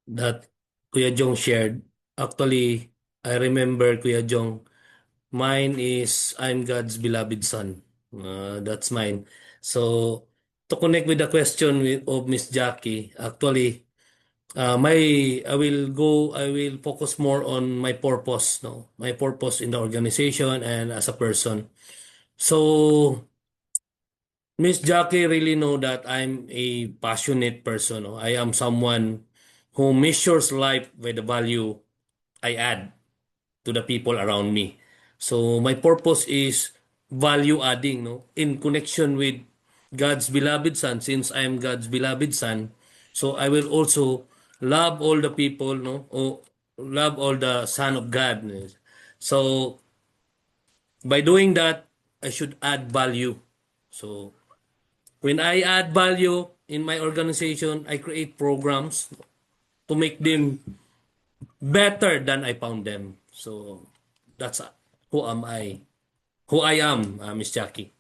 that Kuya Jong shared. Actually, I remember Kuya Jong, mine is I'm God's beloved son. That's mine. So, to connect with the question of Miss Jackie, actually, my I will focus more on my purpose, no, my purpose in the organization and as a person. So, Miss Jackie really know that I'm a passionate person. No? I am someone who measures life by the value I add to the people around me. So my purpose is value adding, no, in connection with God's beloved Son. Since I am God's beloved Son, so I will also love all the people, no, or love all the Son of God. So by doing that, I should add value. So when I add value in my organization, I create programs to make them better than I found them. So that's who am I? Who I am, Miss Jackie.